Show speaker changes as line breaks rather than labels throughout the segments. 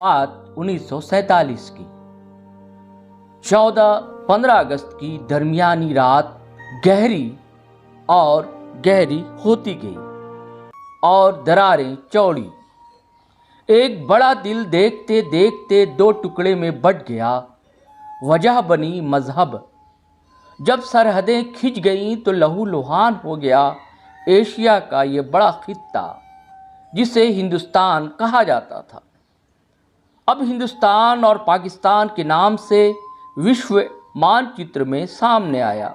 बात 1947 की 14-15 अगस्त की दरमियानी रात गहरी और गहरी होती गई और दरारें चौड़ी। एक बड़ा दिल देखते देखते दो टुकड़े में बंट गया। वजह बनी मजहब। जब सरहदें खिंच गईं तो लहूलुहान हो गया एशिया का ये बड़ा खित्ता जिसे हिंदुस्तान कहा जाता था। अब हिंदुस्तान और पाकिस्तान के नाम से विश्व मानचित्र में सामने आया।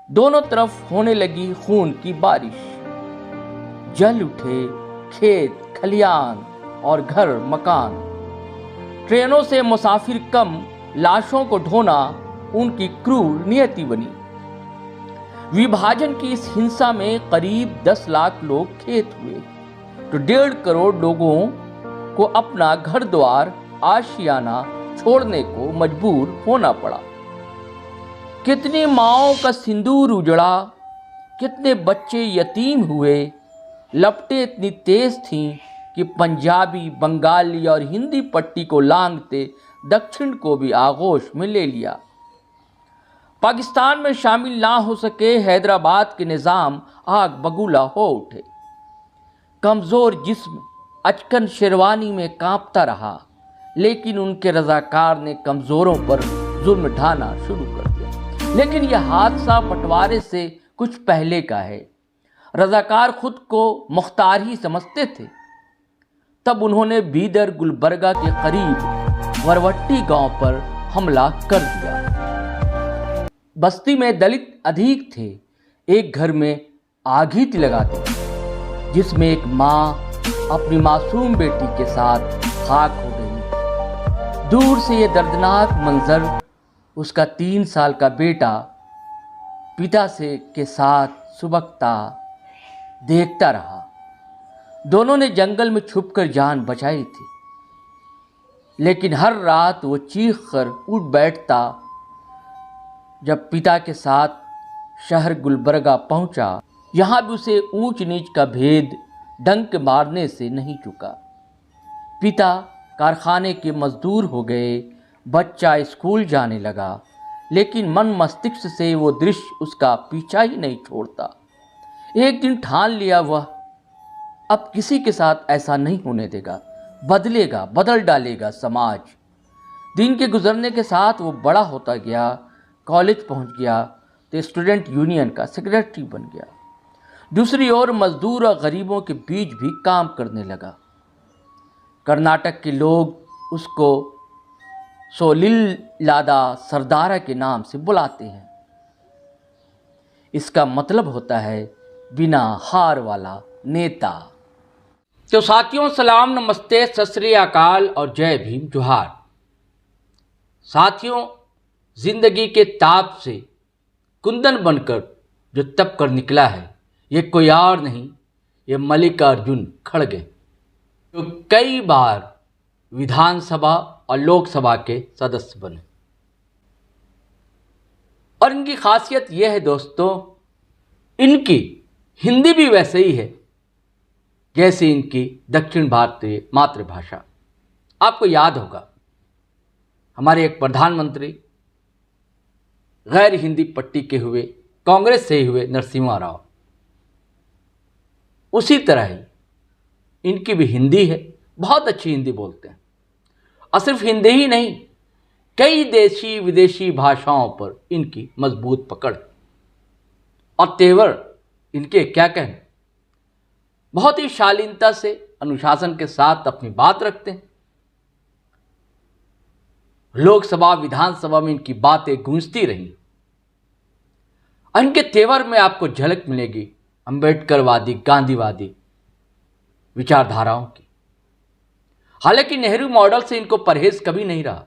दोनों तरफ होने लगी खून की बारिश। जल उठे खेत खलियान और घर मकान। ट्रेनों से मुसाफिर कम, लाशों को ढोना उनकी क्रूर नियति बनी। विभाजन की इस हिंसा में करीब 10 लाख लोग खेत हुए तो 1.5 करोड़ लोगों को अपना घर द्वार आशियाना छोड़ने को मजबूर होना पड़ा। कितनी माओं का सिंदूर उजड़ा, कितने बच्चे यतीम हुए। लपटें इतनी तेज थीं कि पंजाबी, बंगाली और हिंदी पट्टी को लांघते दक्षिण को भी आगोश में ले लिया। पाकिस्तान में शामिल ना हो सके हैदराबाद के निज़ाम आग बगूला हो उठे। कमज़ोर जिस्म अचकन शेरवानी में कांपता रहा, लेकिन उनके रज़ाकार ने कमज़ोरों पर जुल्म ढाना शुरू कर दिया। लेकिन यह हादसा बंटवारे से कुछ पहले का है। रज़ाकार खुद को मुख्तार ही समझते थे। तब उन्होंने बीदर गुलबर्गा के करीब वरवट्टी गांव पर हमला कर दिया। बस्ती में दलित अधिक थे। एक घर में आग ही लगाते थे जिसमें एक माँ अपनी मासूम बेटी के साथ खाक हो गई। दूर से ये दर्दनाक मंजर उसका 3 साल का बेटा पिता से के साथ सुबकता देखता रहा। दोनों ने जंगल में छुपकर जान बचाई थी, लेकिन हर रात वो चीख कर उठ बैठता। जब पिता के साथ शहर गुलबर्गा पहुंचा, यहाँ भी उसे ऊंच नीच का भेद डंक मारने से नहीं चुका। पिता कारखाने के मजदूर हो गए, बच्चा स्कूल जाने लगा, लेकिन मन मस्तिष्क से वो दृश्य उसका पीछा ही नहीं छोड़ता। एक दिन ठान लिया वह अब किसी के साथ ऐसा नहीं होने देगा। बदलेगा, बदल डालेगा समाज। दिन के गुजरने के साथ वो बड़ा होता गया, कॉलेज पहुंच गया तो स्टूडेंट यूनियन का सेक्रेटरी बन गया। दूसरी ओर मजदूर और गरीबों के बीच भी काम करने लगा। कर्नाटक के लोग उसको सोलिलादा सरदारा के नाम से बुलाते हैं। इसका मतलब होता है बिना हार वाला नेता। तो साथियों, सलाम, नमस्ते, सत श्री अकाल और जय भीम, जोहार। साथियों, जिंदगी के ताप से कुंदन बनकर जो तप कर निकला है, ये कोई और नहीं, ये मल्लिकार्जुन खड़गे, जो कई बार विधानसभा और लोकसभा के सदस्य बने। और इनकी खासियत यह है दोस्तों, इनकी हिंदी भी वैसे ही है जैसे इनकी दक्षिण भारतीय मातृभाषा। आपको याद होगा, हमारे एक प्रधानमंत्री गैर हिंदी पट्टी के हुए, कांग्रेस से ही हुए, नरसिम्हा राव। उसी तरह ही इनकी भी हिंदी है, बहुत अच्छी हिंदी बोलते हैं। और सिर्फ हिंदी ही नहीं, कई देशी विदेशी भाषाओं पर इनकी मजबूत पकड़ और तेवर इनके क्या कहने। बहुत ही शालीनता से, अनुशासन के साथ अपनी बात रखते हैं। लोकसभा विधानसभा में इनकी बातें गूंजती रहीं। और इनके तेवर में आपको झलक मिलेगी अंबेडकरवादी, गांधीवादी विचारधाराओं की। हालांकि नेहरू मॉडल से इनको परहेज कभी नहीं रहा,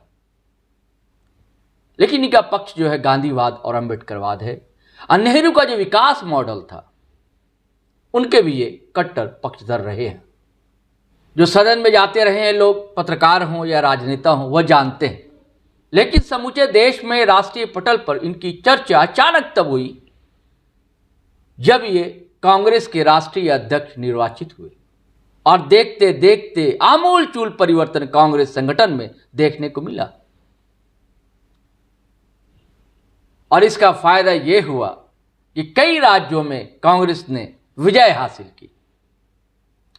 लेकिन इनका पक्ष जो है गांधीवाद और अंबेडकरवाद है। और नेहरू का जो विकास मॉडल था, उनके भी ये कट्टर पक्षधर रहे हैं। जो सदन में जाते रहे हैं लोग, पत्रकार हों या राजनेता हों, वह जानते हैं। लेकिन समूचे देश में राष्ट्रीय पटल पर इनकी चर्चा अचानक तब हुई जब ये कांग्रेस के राष्ट्रीय अध्यक्ष निर्वाचित हुए। और देखते देखते आमूल चूल परिवर्तन कांग्रेस संगठन में देखने को मिला। और इसका फायदा यह हुआ कि कई राज्यों में कांग्रेस ने विजय हासिल की।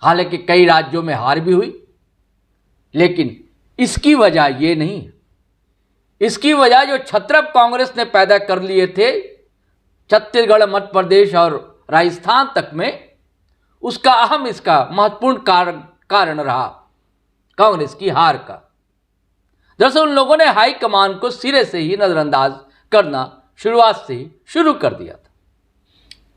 हालांकि कई राज्यों में हार भी हुई, लेकिन इसकी वजह यह नहीं है। इसकी वजह जो छत्रप कांग्रेस ने पैदा कर लिए थे छत्तीसगढ़, मध्य प्रदेश और राजस्थान तक में, उसका अहम इसका महत्वपूर्ण कारण रहा कांग्रेस की हार का। दरअसल उन लोगों ने हाईकमान को सिरे से ही नजरअंदाज करना शुरुआत से ही शुरू कर दिया था।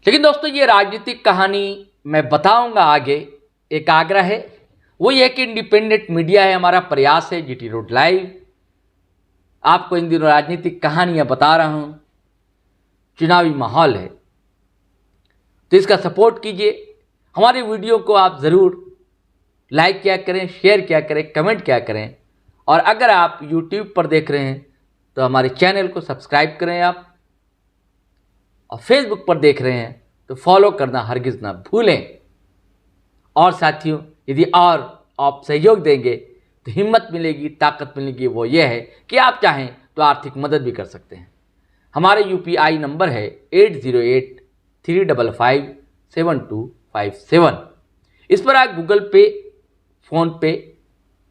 लेकिन दोस्तों, ये राजनीतिक कहानी मैं बताऊंगा आगे। एक आग्रह है, वो ये कि इंडिपेंडेंट मीडिया है, हमारा प्रयास है, जीटी रोड लाइव आपको इन दिनों राजनीतिक कहानियां बता रहा हूं। चुनावी माहौल है तो इसका सपोर्ट कीजिए। हमारे वीडियो को आप ज़रूर लाइक किया करें, शेयर किया करें, कमेंट किया करें। और अगर आप यूट्यूब पर देख रहे हैं तो हमारे चैनल को सब्सक्राइब करें आप, और फेसबुक पर देख रहे हैं तो फॉलो करना हरगिज़ ना भूलें। और साथियों, यदि और आप सहयोग देंगे तो हिम्मत मिलेगी, ताकत मिलेगी। वो ये है कि आप चाहें तो आर्थिक मदद भी कर सकते हैं। हमारे UPI नंबर है 8083557257। इस पर आप गूगल पे, फ़ोन पे,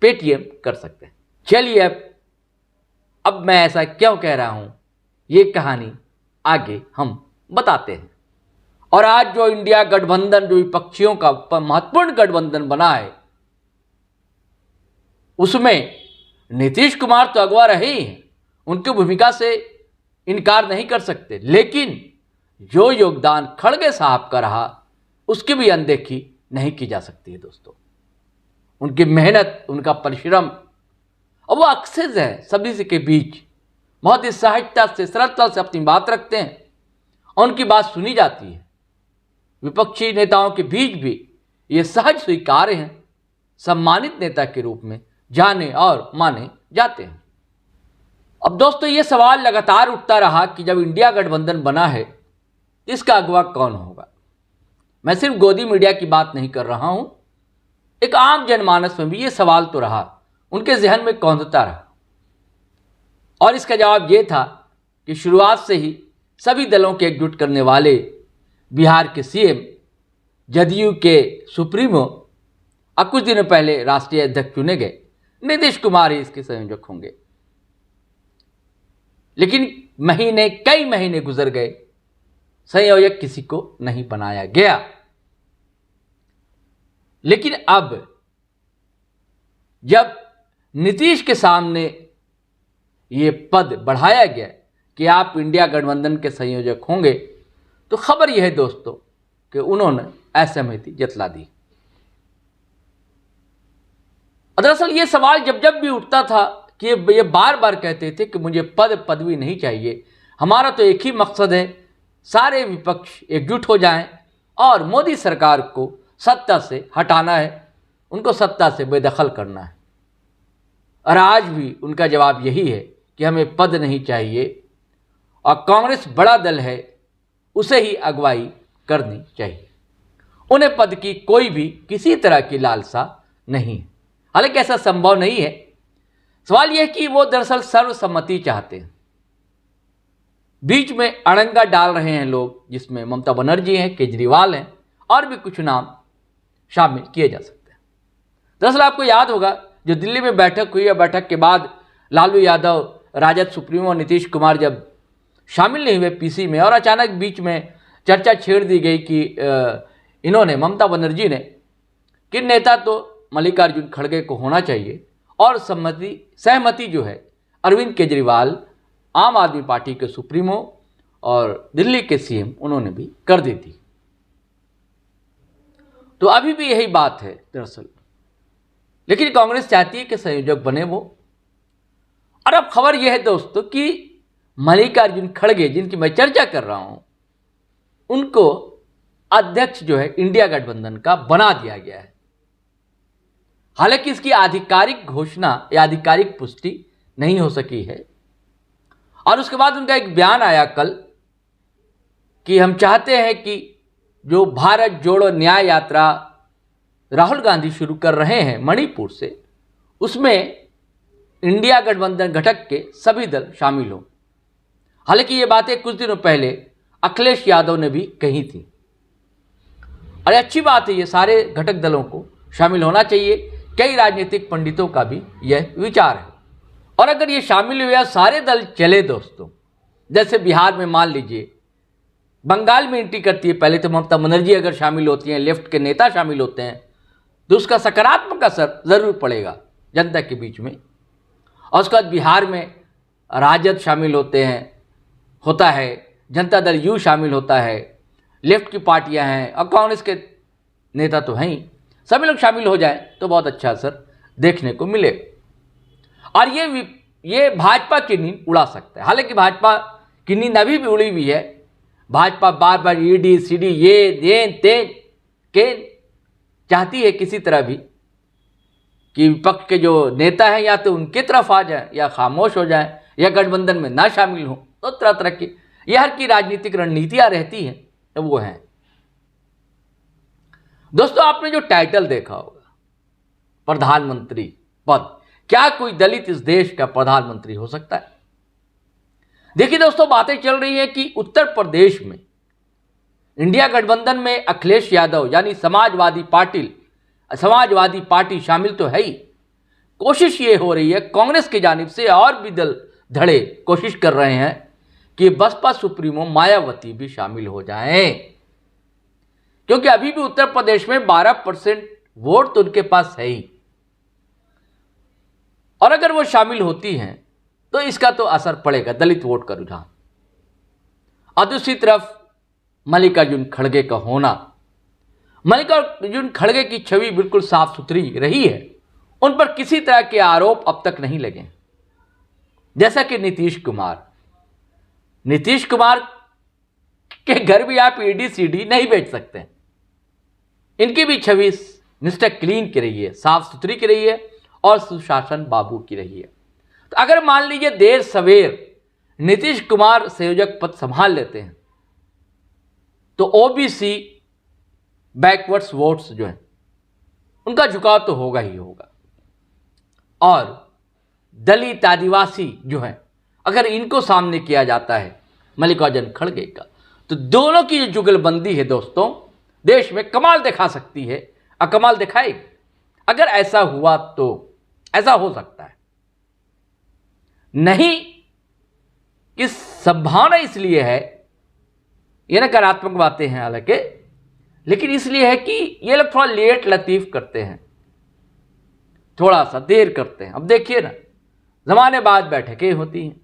पेटीएम कर सकते हैं। चलिए अब मैं ऐसा क्यों कह रहा हूं, ये कहानी आगे हम बताते हैं। और आज जो इंडिया गठबंधन, जो विपक्षियों का महत्वपूर्ण गठबंधन बना है, उसमें नीतीश कुमार तो अगवा रहे ही हैं, उनकी भूमिका से इनकार नहीं कर सकते। लेकिन जो योगदान खड़गे साहब का रहा, उसकी भी अनदेखी नहीं की जा सकती है दोस्तों। उनकी मेहनत, उनका परिश्रम, और वो अक्सर है सभी के बीच बहुत ही सहजता से, सरलता से अपनी बात रखते हैं और उनकी बात सुनी जाती है। विपक्षी नेताओं के बीच भी ये सहज स्वीकार्य हैं, सम्मानित नेता के रूप में जाने और माने जाते हैं। अब दोस्तों, ये सवाल लगातार उठता रहा कि जब इंडिया गठबंधन बना है, इसका अगवा कौन होगा। मैं सिर्फ गोदी मीडिया की बात नहीं कर रहा हूं, एक आम जनमानस में भी ये सवाल तो रहा, उनके जहन में कौंधता रहा। और इसका जवाब ये था कि शुरुआत से ही सभी दलों के एकजुट करने वाले बिहार के CM, जदयू के सुप्रीमो और कुछ दिनों पहले राष्ट्रीय अध्यक्ष चुने गए नीतीश कुमार ही इसके संयोजक होंगे। लेकिन कई महीने गुजर गए, संयोजक किसी को नहीं बनाया गया। लेकिन अब जब नीतीश के सामने ये पद बढ़ाया गया कि आप इंडिया गठबंधन के संयोजक होंगे, तो खबर यह है दोस्तों कि उन्होंने असहमति जतला दी। दरअसल ये सवाल जब जब भी उठता था कि ये बार बार कहते थे कि मुझे पदवी नहीं चाहिए, हमारा तो एक ही मकसद है, सारे विपक्ष एकजुट हो जाएं और मोदी सरकार को सत्ता से हटाना है, उनको सत्ता से बेदखल करना है। और आज भी उनका जवाब यही है कि हमें पद नहीं चाहिए और कांग्रेस बड़ा दल है, उसे ही अगुवाई करनी चाहिए। उन्हें पद की कोई भी किसी तरह की लालसा नहीं है। हालांकि ऐसा संभव नहीं है। सवाल यह है कि वो दरअसल सर्वसम्मति चाहते हैं। बीच में अड़ंगा डाल रहे हैं लोग, जिसमें ममता बनर्जी हैं, केजरीवाल हैं, और भी कुछ नाम शामिल किए जा सकते हैं। दरअसल आपको याद होगा, जो दिल्ली में बैठक हुई है, बैठक के बाद लालू यादव, राजद सुप्रीमो नीतीश कुमार जब शामिल नहीं हुए PC में, और अचानक बीच में चर्चा छेड़ दी गई कि इन्होंने, ममता बनर्जी ने, कि नेता तो मल्लिकार्जुन खड़गे को होना चाहिए, और सहमति जो है अरविंद केजरीवाल, आम आदमी पार्टी के सुप्रीमो और दिल्ली के CM, उन्होंने भी कर दी थी। तो अभी भी यही बात है दरअसल। लेकिन कांग्रेस चाहती है कि संयोजक बने वो। और अब खबर यह है दोस्तों कि मल्लिकार्जुन खड़गे, जिनकी मैं चर्चा कर रहा हूं, उनको अध्यक्ष जो है इंडिया गठबंधन का बना दिया गया है। हालांकि इसकी आधिकारिक घोषणा या आधिकारिक पुष्टि नहीं हो सकी है। और उसके बाद उनका एक बयान आया कल कि हम चाहते हैं कि जो भारत जोड़ो न्याय यात्रा राहुल गांधी शुरू कर रहे हैं मणिपुर से, उसमें इंडिया गठबंधन घटक के सभी दल शामिल हों। हालांकि ये बातें कुछ दिनों पहले अखिलेश यादव ने भी कही थी, और अच्छी बात है, ये सारे घटक दलों को शामिल होना चाहिए। कई राजनीतिक पंडितों का भी यह विचार है। और अगर ये शामिल हुए सारे दल चले दोस्तों, जैसे बिहार में मान लीजिए, बंगाल में एंट्री करती है पहले तो ममता बनर्जी अगर शामिल होती हैं, लेफ्ट के नेता शामिल होते हैं, तो उसका सकारात्मक असर जरूर पड़ेगा जनता के बीच में। और उसके बाद बिहार में राजद शामिल होता है, जनता दल यू शामिल होता है, लेफ्ट की पार्टियां हैं और कांग्रेस के नेता तो हैं ही, सभी लोग शामिल हो जाएं तो बहुत अच्छा असर देखने को मिले। और ये भाजपा की नींद उड़ा सकता है। हालांकि भाजपा की नींद अभी भी उड़ी हुई है। भाजपा बार बार ईडी सीडी ये देन तेन के चाहती है किसी तरह भी कि विपक्ष के जो नेता हैं या तो उनके तरफ आ जाए या खामोश हो जाए या गठबंधन में ना शामिल हो। तो तरह तरह की ये हर की राजनीतिक रणनीतियां रहती हैं, तो वो हैं। दोस्तों, आपने जो टाइटल देखा होगा प्रधानमंत्री पद, क्या कोई दलित इस देश का प्रधानमंत्री हो सकता है? देखिए दोस्तों, बातें चल रही है कि उत्तर प्रदेश में इंडिया गठबंधन में अखिलेश यादव यानी समाजवादी पार्टी शामिल तो है ही। कोशिश ये हो रही है कांग्रेस की जानिब से, और भी दल धड़े कोशिश कर रहे हैं कि बसपा सुप्रीमो मायावती भी शामिल हो जाएं, क्योंकि अभी भी उत्तर प्रदेश में 12% वोट तो उनके पास है ही। और अगर वो शामिल होती हैं तो इसका तो असर पड़ेगा दलित वोट का रुझान। और दूसरी तरफ मल्लिकार्जुन खड़गे का होना, मल्लिकार्जुन खड़गे की छवि बिल्कुल साफ सुथरी रही है, उन पर किसी तरह के आरोप अब तक नहीं लगे। जैसा कि नीतीश कुमार के घर भी आप ईडी सीडी नहीं बेच सकते। इनकी भी छवि मिस्टर क्लीन की रही है, साफ सुथरी की रही है और सुशासन बाबू की रही है। तो अगर मान लीजिए देर सवेर नीतीश कुमार संयोजक पद संभाल लेते हैं तो ओबीसी बैकवर्ड्स वोट्स जो हैं उनका झुकाव तो होगा ही होगा। और दलित आदिवासी जो हैं, अगर इनको सामने किया जाता है मल्लिकार्जुन खड़गे का, तो दोनों की जो जुगलबंदी है दोस्तों, देश में कमाल दिखा सकती है और कमाल दिखाएगी। अगर ऐसा हुआ तो ऐसा हो सकता है, नहीं कि संभावना इसलिए है, ये नकारात्मक बातें हैं हालांकि, लेकिन इसलिए है कि ये लोग थोड़ा लेट लतीफ करते हैं, थोड़ा सा देर करते हैं। अब देखिए ना, जमाने बाद बैठकें होती हैं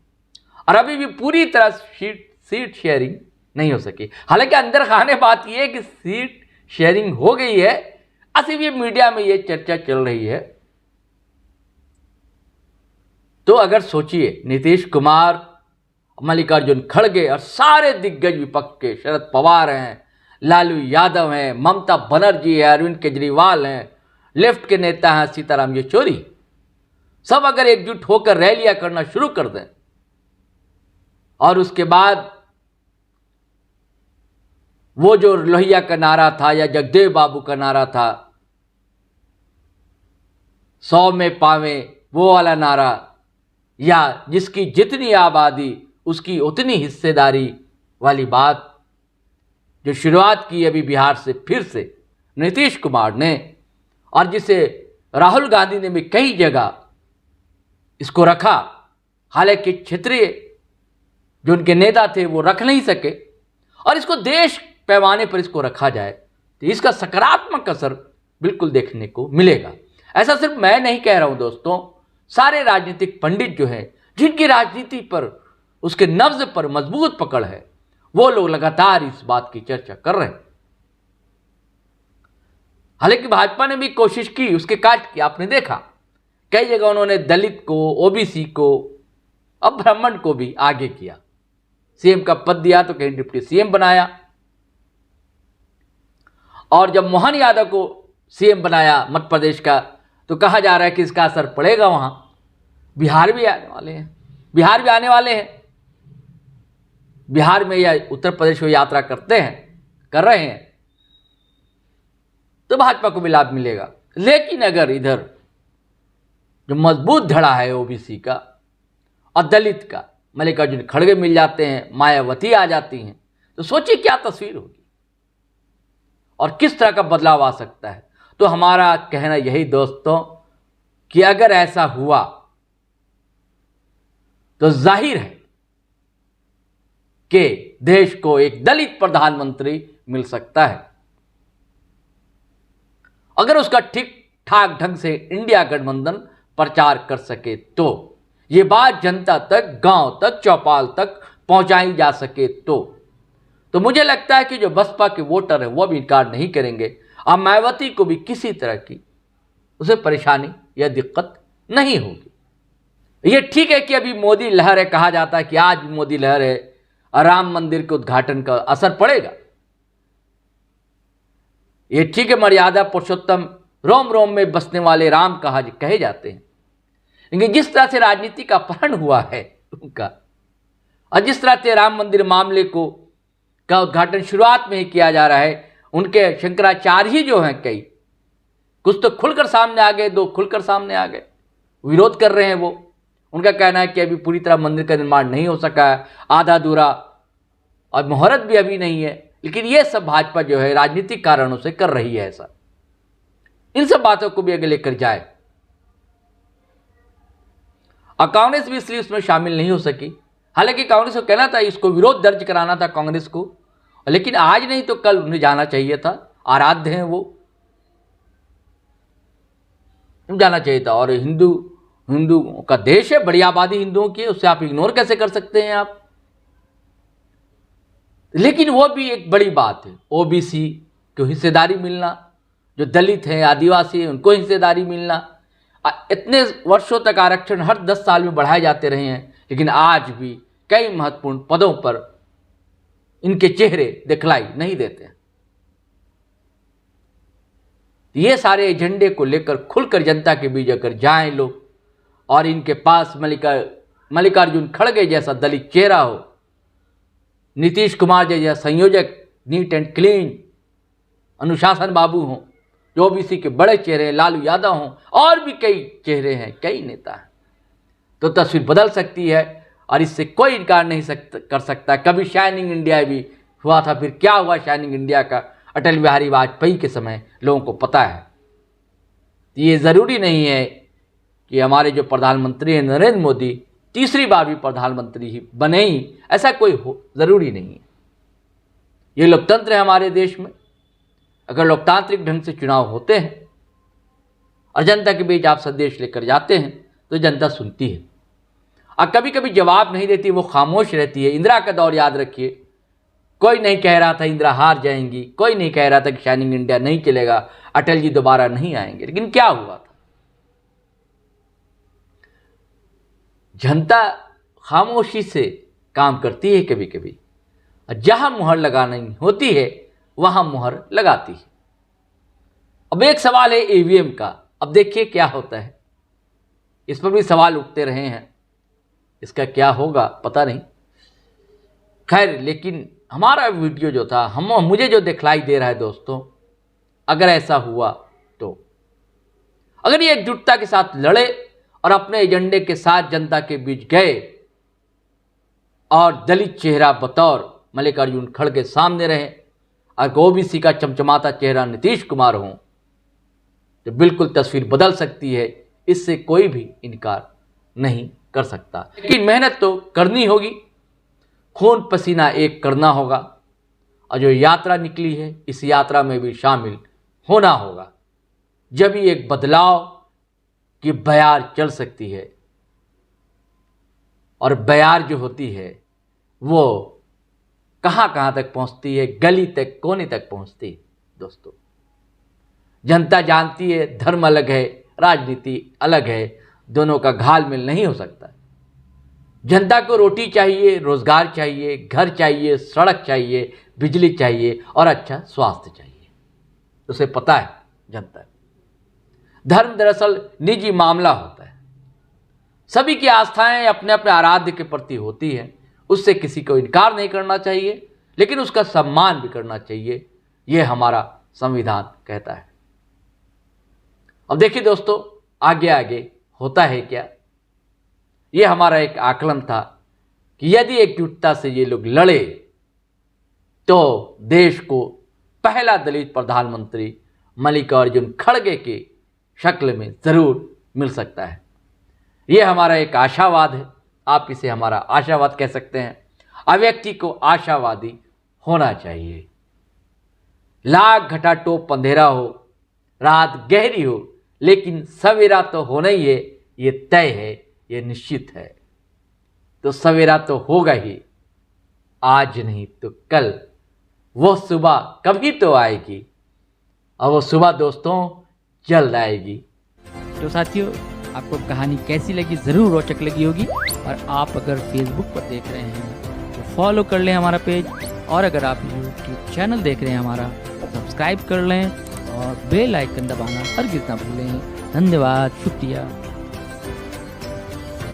और अभी भी पूरी तरह सीट शेयरिंग नहीं हो सकी। हालांकि अंदर खाने बात यह है कि सीट शेयरिंग हो गई है, सिर्फ ये मीडिया में ये चर्चा चल रही है। तो अगर सोचिए, नीतीश कुमार, मल्लिकार्जुन खड़गे और सारे दिग्गज विपक्ष के, शरद पवार हैं, लालू यादव हैं, ममता बनर्जी है, अरविंद केजरीवाल हैं, लेफ्ट के नेता हैं सीताराम येचुरी, सब अगर एकजुट होकर रैलियां करना शुरू कर दें और उसके बाद वो जो लोहिया का नारा था या जगदेव बाबू का नारा था, 100 में पावे वो वाला नारा, या जिसकी जितनी आबादी उसकी उतनी हिस्सेदारी वाली बात जो शुरुआत की अभी बिहार से फिर से नीतीश कुमार ने, और जिसे राहुल गांधी ने भी कई जगह इसको रखा, हालांकि क्षेत्रीय जो उनके नेता थे वो रख नहीं सके, और इसको देश पैमाने पर इसको रखा जाए तो इसका सकारात्मक असर बिल्कुल देखने को मिलेगा। ऐसा सिर्फ मैं नहीं कह रहा हूं दोस्तों, सारे राजनीतिक पंडित जो हैं, जिनकी राजनीति पर, उसके नब्ज पर मजबूत पकड़ है, वो लोग लगातार इस बात की चर्चा कर रहे हैं। हालांकि भाजपा ने भी कोशिश की, उसके काट की आपने देखा, कई जगह उन्होंने दलित को, ओबीसी को, अब ब्राह्मण को भी आगे किया, सीएम का पद दिया तो कहीं डिप्टी सीएम बनाया, और जब मोहन यादव को सीएम बनाया मध्य प्रदेश का, तो कहा जा रहा है कि इसका असर पड़ेगा वहां। बिहार भी आने वाले हैं, बिहार में या उत्तर प्रदेश में यात्रा कर रहे हैं। तो भाजपा को भी लाभ मिलेगा। लेकिन अगर इधर जो मजबूत धड़ा है ओबीसी का और दलित का, मल्लिकार्जुन खड़गे मिल जाते हैं, मायावती आ जाती हैं, तो सोचिए क्या तस्वीर होगी और किस तरह का बदलाव आ सकता है। तो हमारा कहना यही दोस्तों कि अगर ऐसा हुआ तो जाहिर है कि देश को एक दलित प्रधानमंत्री मिल सकता है, अगर उसका ठीक ठाक ढंग से इंडिया गठबंधन प्रचार कर सके तो, ये बात जनता तक, गांव तक, चौपाल तक पहुंचाई जा सके तो मुझे लगता है कि जो बसपा के वोटर हैं वो भी इनकार नहीं करेंगे। अब मायावती को भी किसी तरह की उसे परेशानी या दिक्कत नहीं होगी। ये ठीक है कि अभी मोदी लहर है, कहा जाता है कि आज भी मोदी लहर है, राम मंदिर के उद्घाटन का असर पड़ेगा। ये ठीक है, मर्यादा पुरुषोत्तम रोम रोम में बसने वाले राम कहे जाते हैं, लेकिन जिस तरह से राजनीति का अपहरण हुआ है उनका, और जिस तरह से राम मंदिर मामले का उद्घाटन शुरुआत में ही किया जा रहा है, उनके शंकराचार्य ही जो हैं कई, कुछ तो खुलकर सामने आ गए, 2 खुलकर सामने आ गए, विरोध कर रहे हैं वो। उनका कहना है कि अभी पूरी तरह मंदिर का निर्माण नहीं हो सका है, आधा अधूरा, और मुहूर्त भी अभी नहीं है। लेकिन ये सब भाजपा जो है राजनीतिक कारणों से कर रही है ऐसा। इन सब बातों को भी आगे लेकर जाए, और कांग्रेस भी इसलिए उसमें शामिल नहीं हो सकी। हालांकि कांग्रेस को कहना था, इसको विरोध दर्ज कराना था कांग्रेस को, लेकिन आज नहीं तो कल उन्हें जाना चाहिए था। आराध्य हैं वो, जाना चाहिए था। और हिंदू का देश है, बड़ी आबादी हिंदुओं की, उससे आप इग्नोर कैसे कर सकते हैं आप। लेकिन वो भी एक बड़ी बात है, ओबीसी को हिस्सेदारी मिलना, जो दलित हैं, आदिवासी हैं, उनको हिस्सेदारी मिलना। इतने वर्षों तक आरक्षण हर 10 साल में बढ़ाए जाते रहे हैं, लेकिन आज भी कई महत्वपूर्ण पदों पर इनके चेहरे दिखलाई नहीं देते हैं। ये सारे एजेंडे को लेकर खुलकर जनता के बीच अगर जाएं लोग, और इनके पास मल्लिकार्जुन खड़गे जैसा दलित चेहरा हो, नीतीश कुमार जैसा संयोजक, नीट एंड क्लीन अनुशासन बाबू हों, जो ओबीसी के बड़े चेहरे हैं, लालू यादव हों, और भी कई चेहरे हैं, कई नेता हैं, तो तस्वीर बदल सकती है। और इससे कोई इनकार नहीं कर सकता। कभी शाइनिंग इंडिया भी हुआ था, फिर क्या हुआ शाइनिंग इंडिया का अटल बिहारी वाजपेयी के समय, लोगों को पता है। ये ज़रूरी नहीं है कि हमारे जो प्रधानमंत्री हैं नरेंद्र मोदी तीसरी बार भी प्रधानमंत्री ही बने ही, ऐसा कोई ज़रूरी नहीं है। ये लोकतंत्र है हमारे देश में। अगर लोकतांत्रिक ढंग से चुनाव होते हैं और जनता के बीच आप संदेश लेकर जाते हैं तो जनता सुनती है, और कभी कभी जवाब नहीं देती, वो खामोश रहती है। इंदिरा का दौर याद रखिए, कोई नहीं कह रहा था इंदिरा हार जाएंगी, कोई नहीं कह रहा था कि शाइनिंग इंडिया नहीं चलेगा, अटल जी दोबारा नहीं आएंगे, लेकिन क्या हुआ था? जनता खामोशी से काम करती है कभी कभी, और जहां मुहर लगानी होती है वहां मुहर लगाती है। अब एक सवाल है ईवीएम का, अब देखिए क्या होता है। इस पर भी सवाल उठते रहे हैं, इसका क्या होगा पता नहीं। खैर, लेकिन हमारा वीडियो जो था, मुझे जो दिखलाई दे रहा है दोस्तों, अगर ऐसा हुआ तो, अगर ये एकजुटता के साथ लड़े और अपने एजेंडे के साथ जनता के बीच गए, और दलित चेहरा बतौर मल्लिकार्जुन खड़गे सामने रहे, और ओबीसी का चमचमाता चेहरा नीतीश कुमार हो, तो बिल्कुल तस्वीर बदल सकती है। इससे कोई भी इनकार नहीं कर सकता। लेकिन मेहनत तो करनी होगी, खून पसीना एक करना होगा, और जो यात्रा निकली है इस यात्रा में भी शामिल होना होगा। जब ही एक बदलाव की बयार चल सकती है, और बयार जो होती है वो कहाँ कहाँ तक पहुँचती है, गली तक, कोने तक पहुँचती है। दोस्तों, जनता जानती है धर्म अलग है, राजनीति अलग है, दोनों का घालमेल नहीं हो सकता। जनता को रोटी चाहिए, रोजगार चाहिए, घर चाहिए, सड़क चाहिए, बिजली चाहिए, और अच्छा स्वास्थ्य चाहिए। उसे पता है जनता। धर्म दरअसल निजी मामला होता है, सभी की आस्थाएं अपने अपने आराध्य के प्रति होती हैं, उससे किसी को इनकार नहीं करना चाहिए, लेकिन उसका सम्मान भी करना चाहिए। यह हमारा संविधान कहता है। अब देखिए दोस्तों, आगे आगे होता है क्या। ये हमारा एक आकलन था कि यदि एकजुटता से ये लोग लड़े तो देश को पहला दलित प्रधानमंत्री मल्लिकार्जुन खड़गे के शक्ल में ज़रूर मिल सकता है। ये हमारा एक आशावाद है, आप इसे हमारा आशावाद कह सकते हैं। अब व्यक्ति को आशावादी होना चाहिए। लाख घटा टोप अंधेरा हो, रात गहरी हो, लेकिन सवेरा तो होना ही है, ये तय है, ये निश्चित है। तो सवेरा तो होगा ही, आज नहीं तो कल वो सुबह कभी तो आएगी, और वो सुबह दोस्तों जल्द आएगी।
तो साथियों, आपको कहानी कैसी लगी, ज़रूर रोचक लगी होगी। और आप अगर फेसबुक पर देख रहे हैं तो फॉलो कर लें हमारा पेज, और अगर आप यूट्यूब चैनल देख रहे हैं हमारा, सब्सक्राइब कर लें और बेल आइकन दबाना हरगिज़ ना भूलें। धन्यवाद, शुक्रिया।